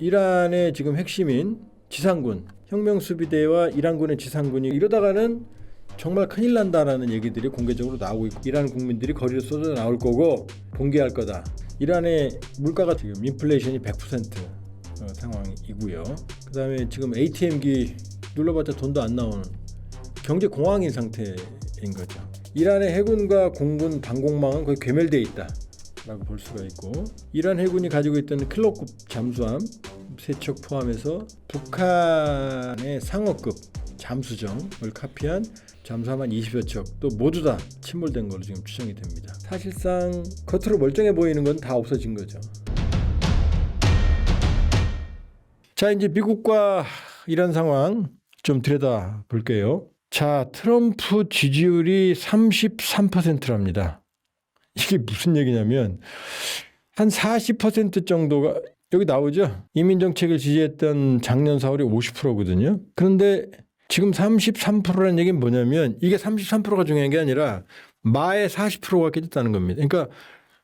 이란의 지금 핵심인 지상군, 혁명수비대와 이란군의 지상군이 이러다가는 정말 큰일 난다라는 얘기들이 공개적으로 나오고 있고, 이란 국민들이 거리로 쏟아 나올 거고 봉기할 거다. 이란의 물가가 지금 인플레이션이 100% 상황이고요. 그 다음에 지금 ATM기 눌러봤자 돈도 안 나오는 경제 공황인 상태인 거죠. 이란의 해군과 공군 방공망은 거의 괴멸되어 있다라고 볼 수가 있고, 이란 해군이 가지고 있던 클로급 잠수함 3척 포함해서 북한의 상어급 잠수정을 카피한 잠수함 한 20여 척 또 모두 다 침몰된 걸로 지금 추정이 됩니다. 사실상 겉으로 멀쩡해 보이는 건 다 없어진 거죠. 자, 이제 미국과 이란 상황 좀 들여다 볼게요. 자, 트럼프 지지율이 33%랍니다. 이게 무슨 얘기냐면 한 40% 정도가 여기 나오죠. 이민 정책을 지지했던 작년 4월이 50%거든요. 그런데 지금 33%라는 얘기는 뭐냐면 이게 33%가 중요한 게 아니라 마의 40%가 깨졌다는 겁니다. 그러니까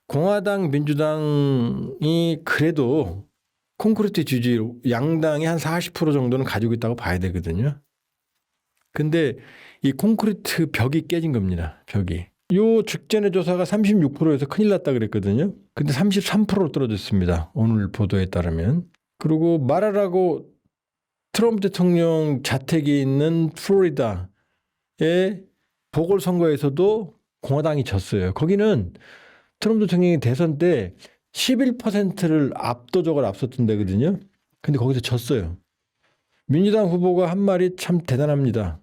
공화당, 민주당이 그래도 콘크리트 지지율 양당이 한 40% 정도는 가지고 있다고 봐야 되거든요. 근데 이 콘크리트 벽이 깨진 겁니다. 벽이. 요 직전의 조사가 36%에서 큰일 났다 그랬거든요. 근데 33%로 떨어졌습니다. 오늘 보도에 따르면. 그리고 말하라고 트럼프 대통령 자택이 있는 플로리다의 보궐선거에서도 공화당이 졌어요. 거기는 트럼프 대통령이 대선 때 11%를 압도적으로 앞섰던 데거든요. 근데 거기서 졌어요. 민주당 후보가 한 말이 참 대단합니다.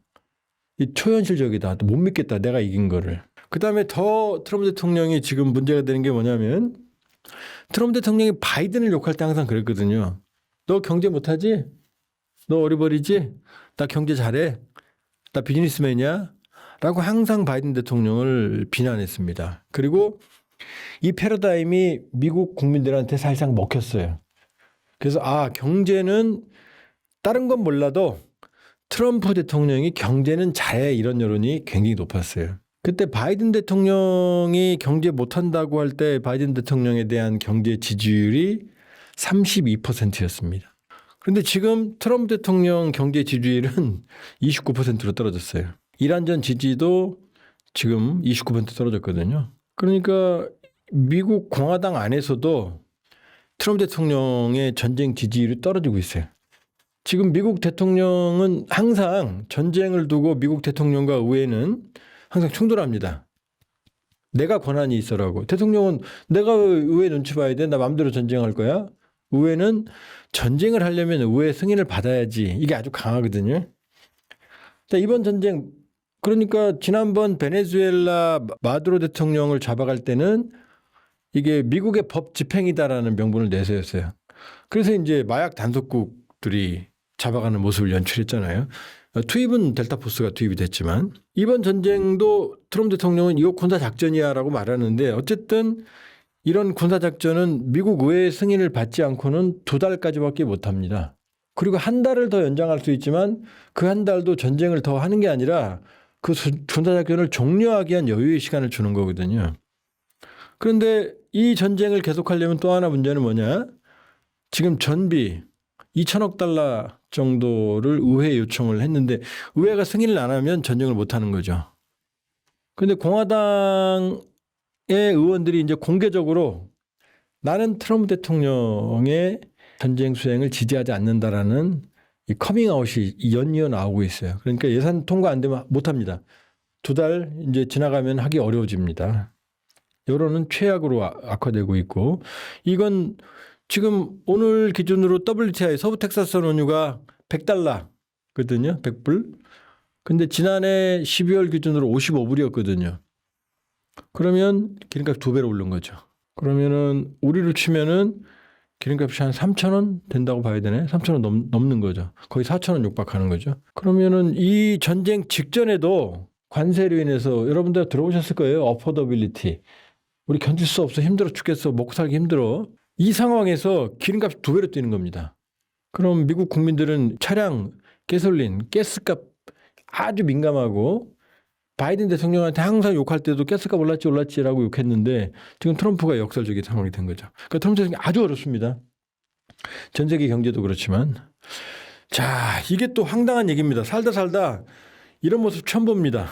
이 초현실적이다. 못 믿겠다. 내가 이긴 거를. 그 다음에 더 트럼프 대통령이 지금 문제가 되는 게 뭐냐면 트럼프 대통령이 바이든을 욕할 때 항상 그랬거든요. 너 경제 못하지? 너 어리버리지? 나 경제 잘해? 나 비즈니스맨이야? 라고 항상 바이든 대통령을 비난했습니다. 그리고 이 패러다임이 미국 국민들한테 사실상 먹혔어요. 그래서 경제는 다른 건 몰라도 트럼프 대통령이 경제는 잘해 이런 여론이 굉장히 높았어요. 그때 바이든 대통령이 경제 못한다고 할 때 바이든 대통령에 대한 경제 지지율이 32%였습니다. 그런데 지금 트럼프 대통령 경제 지지율은 29%로 떨어졌어요. 이란전 지지도 지금 29% 떨어졌거든요. 그러니까 미국 공화당 안에서도 트럼프 대통령의 전쟁 지지율이 떨어지고 있어요. 지금 미국 대통령은 항상 전쟁을 두고 미국 대통령과 의회는 항상 충돌합니다. 내가 권한이 있어라고. 대통령은 내가 의회 눈치 봐야 돼? 나 마음대로 전쟁할 거야? 의회는 전쟁을 하려면 의회 승인을 받아야지. 이게 아주 강하거든요. 자, 이번 전쟁 그러니까 지난번 베네수엘라 마두로 대통령을 잡아갈 때는 이게 미국의 법 집행이다라는 명분을 내세웠어요. 그래서 이제 마약 단속국들이 잡아가는 모습을 연출했잖아요. 투입은 델타포스가 투입이 됐지만 이번 전쟁도 트럼프 대통령은 이거 군사작전이야라고 말하는데 어쨌든 이런 군사작전은 미국 의회의 승인을 받지 않고는 2달까지밖에 못합니다. 그리고 한 달을 더 연장할 수 있지만 그 한 달도 전쟁을 더 하는 게 아니라 그 군사작전을 종료하기 위한 여유의 시간을 주는 거거든요. 그런데 이 전쟁을 계속하려면 또 하나 문제는 뭐냐? 지금 전비 2천억 달러 정도를 의회에 요청을 했는데 의회가 승인을 안 하면 전쟁을 못 하는 거죠. 그런데 공화당의 의원들이 이제 공개적으로 나는 트럼프 대통령의 전쟁 수행을 지지하지 않는다라는 이 커밍아웃이 연이어 나오고 있어요. 그러니까 예산 통과 안 되면 못 합니다. 2달 이제 지나가면 하기 어려워집니다. 여론은 최악으로 악화되고 있고 이건 지금 오늘 기준으로 WTI 서부 텍사스 원유가 $100거든요. 100불. 근데 지난해 12월 기준으로 55불이었거든요. 그러면 기름값이 2배로 오른 거죠. 그러면은 우리로 치면은 기름값이 한 3,000원 된다고 봐야 되네. 3,000원 넘는 거죠. 거의 4,000원 육박하는 거죠. 그러면은 이 전쟁 직전에도 관세로 인해서 여러분들 들어보셨을 거예요. 어포더빌리티. 우리 견딜 수 없어. 힘들어 죽겠어. 먹고 살기 힘들어. 이 상황에서 기름값이 2배로 뛰는 겁니다. 그럼 미국 국민들은 차량, 가솔린, 가스값 아주 민감하고 바이든 대통령한테 항상 욕할 때도 가스값 올랐지라고 욕했는데 지금 트럼프가 역설적인 상황이 된 거죠. 그러니까 트럼프 대통령이 아주 어렵습니다. 전 세계 경제도 그렇지만. 자, 이게 또 황당한 얘기입니다. 살다 이런 모습 처음 봅니다.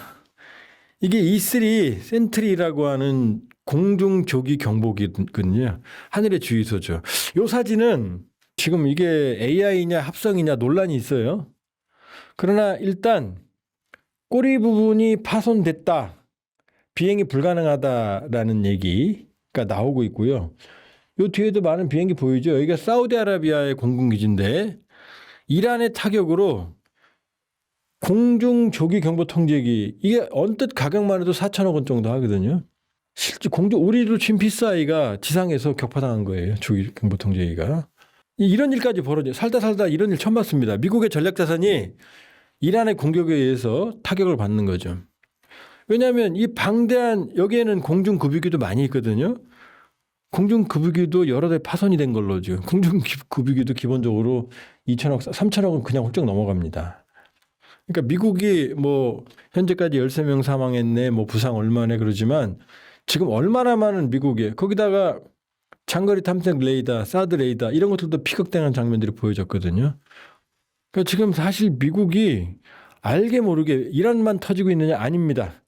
이게 E3 센트리라고 하는 공중조기 경보기거든요. 하늘의 주유소죠. 이 사진은 지금 이게 AI냐 합성이냐 논란이 있어요. 그러나 일단 꼬리 부분이 파손됐다. 비행이 불가능하다라는 얘기가 나오고 있고요. 요 뒤에도 많은 비행기 보이죠. 여기가 사우디아라비아의 공군기지인데 이란의 타격으로 공중 조기 경보 통제기 이게 언뜻 가격만 해도 4천억 원 정도 하거든요. 실제 우리도 지금 비싸이가 지상에서 격파당한 거예요. 조기 경보 통제기가. 이런 일까지 벌어져. 살다 이런 일 처음 봤습니다. 미국의 전략자산이 이란의 공격에 의해서 타격을 받는 거죠. 왜냐하면 이 방대한 여기에는 공중급유기도 많이 있거든요. 공중급유기도 여러 대 파손이 된 걸로죠. 공중급유기도 기본적으로 2천억, 3천억은 그냥 훌쩍 넘어갑니다. 그러니까 미국이 뭐 현재까지 13명 사망했네, 뭐 부상 얼마네 그러지만 지금 얼마나 많은 미국에 거기다가 장거리 탐색 레이더, 사드 레이더 이런 것들도 피격되는 장면들이 보여졌거든요. 그러니까 지금 사실 미국이 알게 모르게 이란만 터지고 있느냐 아닙니다.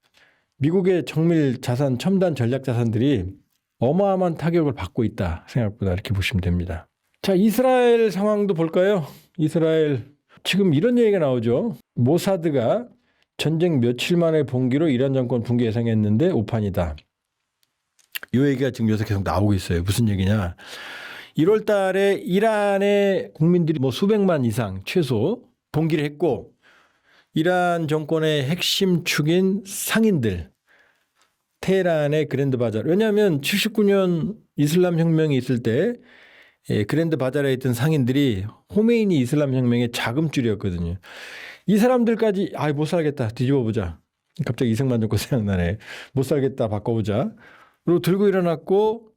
미국의 정밀 자산, 첨단 전략 자산들이 어마어마한 타격을 받고 있다. 생각보다 이렇게 보시면 됩니다. 자, 이스라엘 상황도 볼까요? 이스라엘 지금 이런 얘기가 나오죠. 모사드가 전쟁 며칠 만에 봉기로 이란 정권 붕괴 예상했는데 오판이다. 이 얘기가 지금 요새 계속 나오고 있어요. 무슨 얘기냐. 1월 달에 이란의 국민들이 뭐 수백만 이상 최소 봉기를 했고 이란 정권의 핵심 축인 상인들 테헤란의 그랜드 바자르. 왜냐하면 79년 이슬람 혁명이 있을 때 그랜드 바자르에 있던 상인들이 호메이니 이슬람 혁명의 자금줄이었거든요. 이 사람들까지 못 살겠다. 뒤집어 보자. 갑자기 이승만 정권 생각나네. 못 살겠다. 바꿔보자. 그리고 들고 일어났고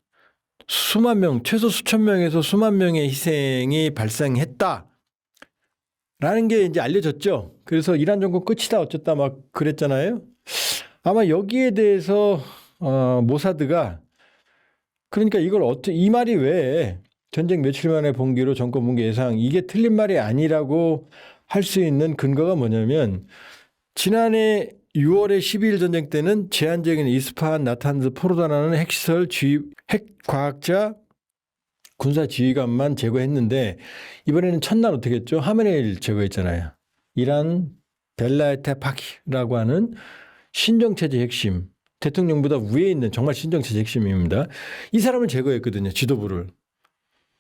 수만 명, 최소 수천 명에서 수만 명의 희생이 발생했다. 라는 게 이제 알려졌죠. 그래서 이란 정권 끝이다 어쨌다 막 그랬잖아요. 아마 여기에 대해서 모사드가 그러니까 이걸 이 말이 왜 전쟁 며칠 만에 봉기로 정권 붕괴 예상 이게 틀린 말이 아니라고 할 수 있는 근거가 뭐냐면 지난해 6월에 12일 전쟁 때는 제한적인 이스파한, 나탄즈, 포로다라는 핵과학자 군사 지휘관만 제거했는데 이번에는 첫날 어떻게 했죠? 하메네이를 제거했잖아요. 이란 벨라에테 파키라고 하는 신정체제 핵심 대통령보다 위에 있는 정말 신정체제 핵심입니다. 이 사람을 제거했거든요. 지도부를.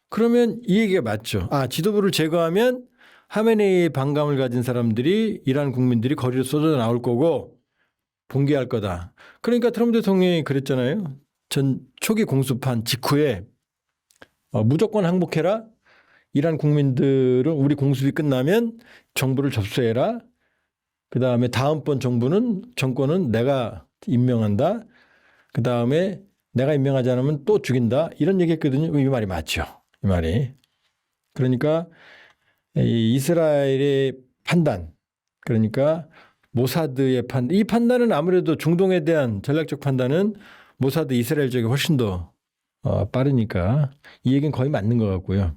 그러면 이 얘기가 맞죠. 지도부를 제거하면 하메네이의 반감을 가진 사람들이 이란 국민들이 거리로 쏟아 나올 거고 붕괴할 거다. 그러니까 트럼프 대통령이 그랬잖아요. 전 초기 공습한 직후에 무조건 항복해라. 이란 국민들은 우리 공습이 끝나면 정부를 접수해라. 그다음에 다음번 정권은 내가 임명한다. 그다음에 내가 임명하지 않으면 또 죽인다. 이런 얘기했거든요. 이 말이 맞죠. 이 말이. 그러니까 이 이스라엘의 판단, 그러니까 모사드의 판단, 이 판단은 아무래도 중동에 대한 전략적 판단은 모사드 이스라엘 쪽이 훨씬 더 빠르니까 이 얘기는 거의 맞는 것 같고요.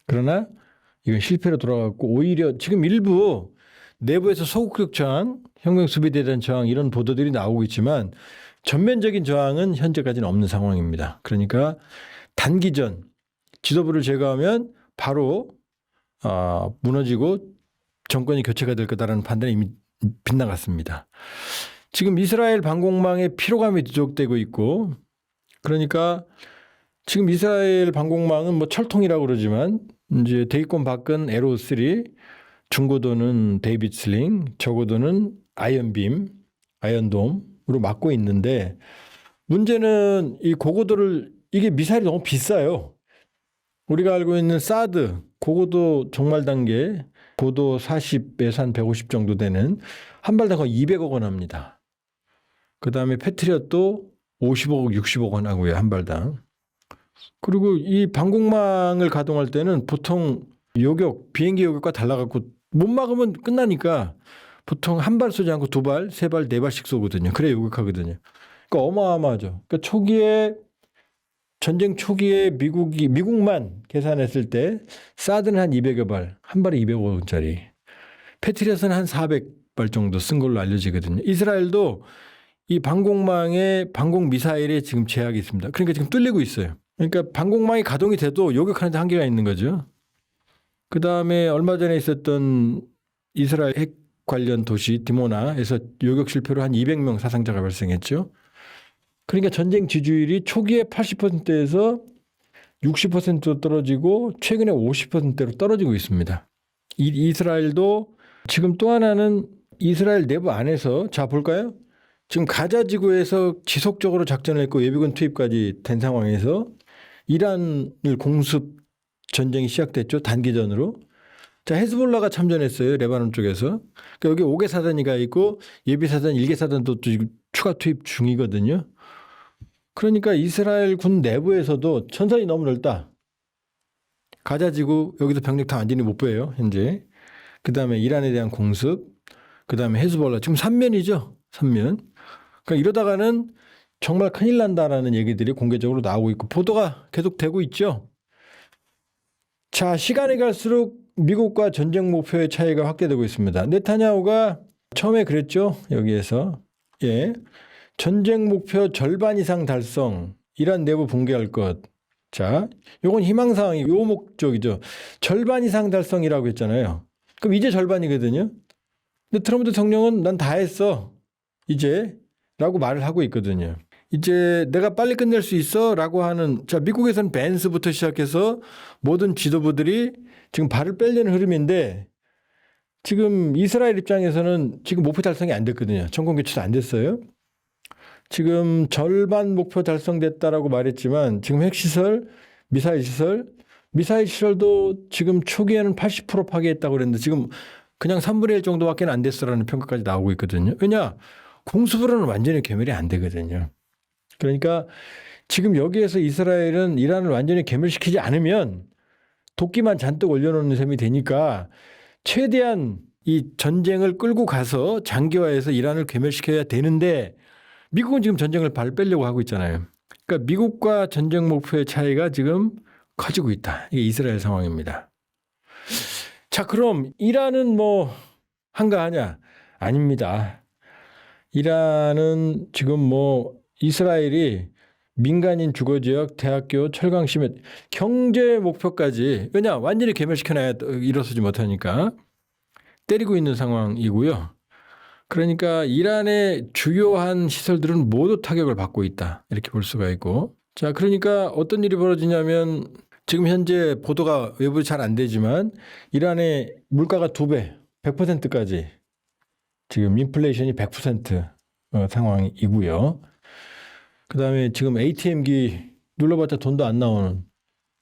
그러나 이건 실패로 돌아갔고 오히려 지금 일부 내부에서 소극적 저항, 혁명 수비대에 대한 저항 이런 보도들이 나오고 있지만 전면적인 저항은 현재까지는 없는 상황입니다. 그러니까 단기전 지도부를 제거하면 바로 무너지고 정권이 교체가 될 거다라는 판단이 이미 빗나갔습니다. 지금 이스라엘 방공망에 피로감이 누적되고 있고 그러니까 지금 이스라엘 방공망은 뭐 철통이라고 그러지만 이제 대기권 밖은 에로 3, 중고도는 데이빗 슬링, 저고도는 아이언빔, 아이언돔으로 막고 있는데 문제는 이 고고도를 이게 미사일이 너무 비싸요. 우리가 알고 있는 사드 고고도 정말 단계 고도 40에서 한 150 정도 되는 한 발당 거의 200억 원 합니다. 그다음에 패트리엇도 50억, 60억 원 하고요. 한 발당. 그리고 이 방공망을 가동할 때는 보통 비행기 요격과 달라갖고 못 막으면 끝나니까 보통 한 발 쏘지 않고 두 발, 세 발, 네 발씩 쏘거든요. 그래 요격하거든요. 그러니까 어마어마하죠. 그러니까 초기에 전쟁 초기에 미국만 계산했을 때 사드는 한 200여 발, 한 발에 200억원짜리. 패트리엇은 한 400발 정도 쓴 걸로 알려지거든요. 이스라엘도 이 방공망에 방공 미사일에 지금 제약이 있습니다. 그러니까 지금 뚫리고 있어요. 그러니까 방공망이 가동이 돼도 요격하는 데 한계가 있는 거죠. 그 다음에 얼마 전에 있었던 이스라엘 핵 관련 도시 디모나에서 요격 실패로 한 200명 사상자가 발생했죠. 그러니까 전쟁 지지율이 초기에 80%에서 60%로 떨어지고 최근에 50%로 떨어지고 있습니다. 이스라엘도 지금 또 하나는 이스라엘 내부 안에서 자 볼까요? 지금 가자 지구에서 지속적으로 작전을 했고 예비군 투입까지 된 상황에서 이란을 공습 전쟁이 시작됐죠. 단기전으로. 자, 헤즈볼라가 참전했어요. 레바논 쪽에서. 그러니까 여기 5개 사단이가 있고 예비 사단, 1개 사단도 지금 추가 투입 중이거든요. 그러니까 이스라엘 군 내부에서도 전선이 너무 넓다. 가자 지구 여기서 병력 다 완전히 못 빼요. 현재. 그다음에 이란에 대한 공습, 그다음에 헤즈볼라 지금 3면이죠. 3면. 그러니까 이러다가는 정말 큰일 난다라는 얘기들이 공개적으로 나오고 있고 보도가 계속 되고 있죠. 자, 시간이 갈수록 미국과 전쟁 목표의 차이가 확대되고 있습니다. 네타냐후가 처음에 그랬죠. 여기에서. 예. 전쟁 목표 절반 이상 달성, 이란 내부 붕괴할 것. 자, 요건 희망사항이 요 목적이죠. 절반 이상 달성이라고 했잖아요. 그럼 이제 절반이거든요. 근데 트럼프 대통령은 난 다 했어. 이제 라고 말을 하고 있거든요. 이제 내가 빨리 끝낼 수 있어 라고 하는, 자, 미국에서는 벤스부터 시작해서 모든 지도부들이 지금 발을 빼려는 흐름인데 지금 이스라엘 입장에서는 지금 목표 달성이 안 됐거든요. 정권 교체도 안 됐어요. 지금 절반 목표 달성됐다라고 말했지만 지금 핵시설, 미사일 시설도 지금 초기에는 80% 파괴했다고 그랬는데 지금 그냥 3분의 1 정도밖에 안 됐어라는 평가까지 나오고 있거든요. 왜냐? 공습으로는 완전히 괴멸이 안 되거든요. 그러니까 지금 여기에서 이스라엘은 이란을 완전히 괴멸시키지 않으면 도끼만 잔뜩 올려놓는 셈이 되니까 최대한 이 전쟁을 끌고 가서 장기화해서 이란을 괴멸시켜야 되는데 미국은 지금 전쟁을 발 빼려고 하고 있잖아요. 그러니까 미국과 전쟁 목표의 차이가 지금 커지고 있다. 이게 이스라엘 상황입니다. 자, 그럼 이란은 뭐 한가하냐? 아닙니다. 이란은 지금 뭐 이스라엘이 민간인 주거지역, 대학교, 철강시설, 경제 목표까지 왜냐? 완전히 괴멸시켜놔야 일어서지 못하니까 때리고 있는 상황이고요. 그러니까 이란의 주요한 시설들은 모두 타격을 받고 있다. 이렇게 볼 수가 있고. 자, 그러니까 어떤 일이 벌어지냐면 지금 현재 보도가 외부에 잘 안 되지만 이란의 물가가 2배, 100%까지 지금 인플레이션이 100% 상황이고요. 그다음에 지금 ATM기 눌러봤자 돈도 안 나오는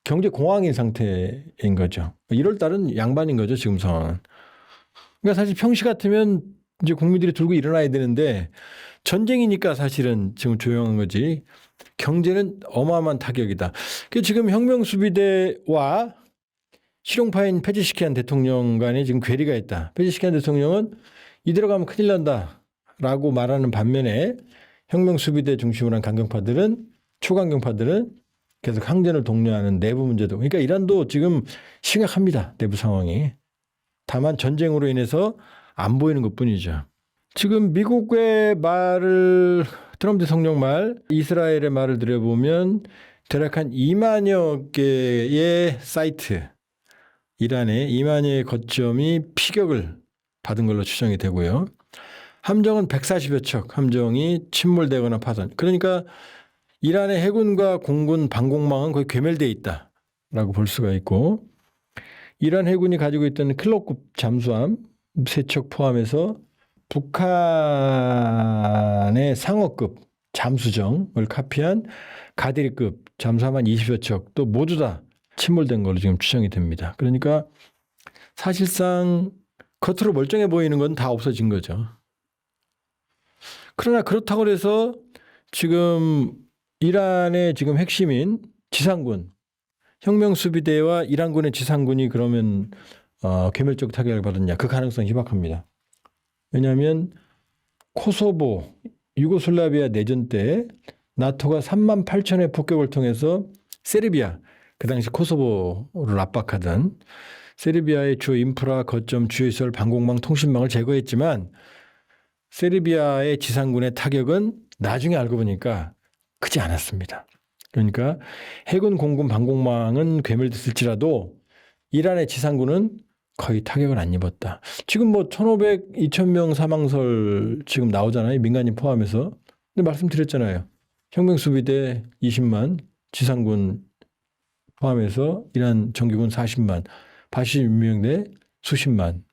경제 공황인 상태인 거죠. 1월 달은 양반인 거죠, 지금 상황은. 그러니까 사실 평시 같으면 이제 국민들이 들고 일어나야 되는데 전쟁이니까 사실은 지금 조용한 거지. 경제는 어마어마한 타격이다. 지금 혁명수비대와 실용파인 페제시키안 대통령 간에 지금 괴리가 있다. 페제시키안 대통령은 이대로 가면 큰일 난다라고 말하는 반면에 혁명수비대 중심으로 한 강경파들은 초강경파들은 계속 항전을 독려하는 내부 문제도. 그러니까 이란도 지금 심각합니다. 내부 상황이. 다만 전쟁으로 인해서 안 보이는 것뿐이죠. 지금 미국의 말을 트럼프 대통령 말, 이스라엘의 말을 들여보면 대략 한 2만여 개의 사이트, 이란의 2만여의 거점이 피격을 받은 걸로 추정이 되고요. 함정은 140여 척 함정이 침몰되거나 파손. 그러니까 이란의 해군과 공군 방공망은 거의 괴멸되어 있다라고 볼 수가 있고 이란 해군이 가지고 있던 킬러급 잠수함 3척 포함해서 북한의 상어급 잠수정을 카피한 가데리급 잠수함 한 20여 척 또 모두 다 침몰된 걸로 지금 추정이 됩니다. 그러니까 사실상 겉으로 멀쩡해 보이는 건 다 없어진 거죠. 그러나 그렇다고 해서 지금 이란의 지금 핵심인 지상군, 혁명수비대와 이란군의 지상군이 그러면 괴멸적 타격을 받았냐? 그 가능성이 희박합니다. 왜냐하면 코소보, 유고슬라비아 내전 때 나토가 3만 8천의 폭격을 통해서 세르비아, 그 당시 코소보를 압박하던 세르비아의 주요 인프라, 거점, 주요시설, 방공망, 통신망을 제거했지만 세르비아의 지상군의 타격은 나중에 알고 보니까 크지 않았습니다. 그러니까 해군, 공군, 방공망은 괴멸됐을지라도 이란의 지상군은 거의 타격을 안 입었다. 지금 뭐 1,500, 2,000명 사망설 지금 나오잖아요. 민간인 포함해서. 근데 말씀드렸잖아요. 혁명수비대 20만, 지상군 포함해서 이란 정규군 40만, 바시즘 인명대 수십만.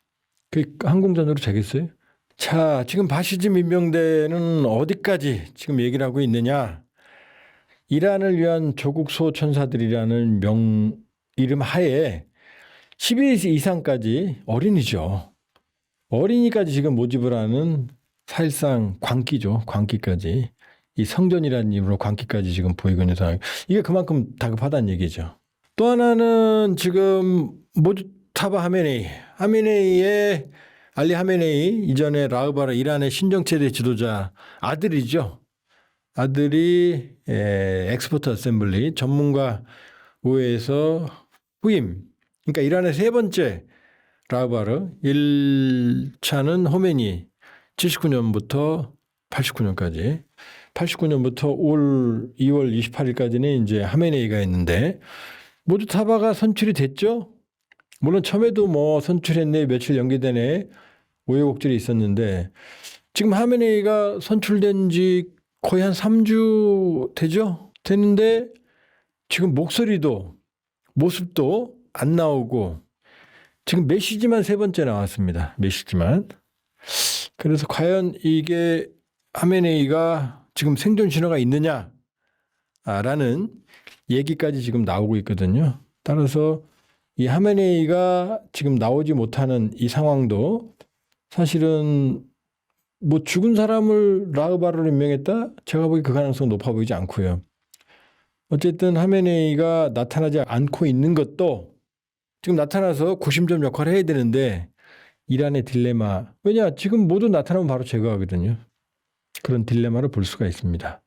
그 항공전으로 되겠어요? 자, 지금 바시즘 인명대는 어디까지 지금 얘기를 하고 있느냐? 이란을 위한 조국 수호천사들이라는 이름 하에 12세 이상까지 어린이죠. 어린이까지 지금 모집을 하는 사실상 광기죠. 광기까지. 이 성전이라는 이름으로 광기까지 지금 보이고 있는 상황. 이게 그만큼 다급하다는 얘기죠. 또 하나는 지금 모주타바 하메네이의 알리 하메네이 이전에 라흐바르 이란의 신정체제 지도자 아들이죠. 아들이 엑스포트 어셈블리 전문가 의회에서 후임. 그러니까 이란의 세 번째 라흐바르 1차는 호메니 79년부터 89년까지 89년부터 올 2월 28일까지는 이제 하메네이가 있는데 모주타바가 선출이 됐죠. 물론 처음에도 뭐 선출했네 며칠 연기되네 우여곡절이 있었는데 지금 하메네이가 선출된 지 거의 한 3주 되죠? 됐는데 지금 목소리도 모습도 안 나오고 지금 메시지만 세 번째 나왔습니다. 메시지만. 그래서 과연 이게 하메네이가 지금 생존 신호가 있느냐라는 얘기까지 지금 나오고 있거든요. 따라서 이 하메네이가 지금 나오지 못하는 이 상황도 사실은 뭐 죽은 사람을 라흐바르로 임명했다? 제가 보기 그 가능성 높아 보이지 않고요. 어쨌든 하메네이가 나타나지 않고 있는 것도 지금 나타나서 구심점 역할을 해야 되는데 이란의 딜레마. 왜냐? 지금 모두 나타나면 바로 제거하거든요. 그런 딜레마를 볼 수가 있습니다.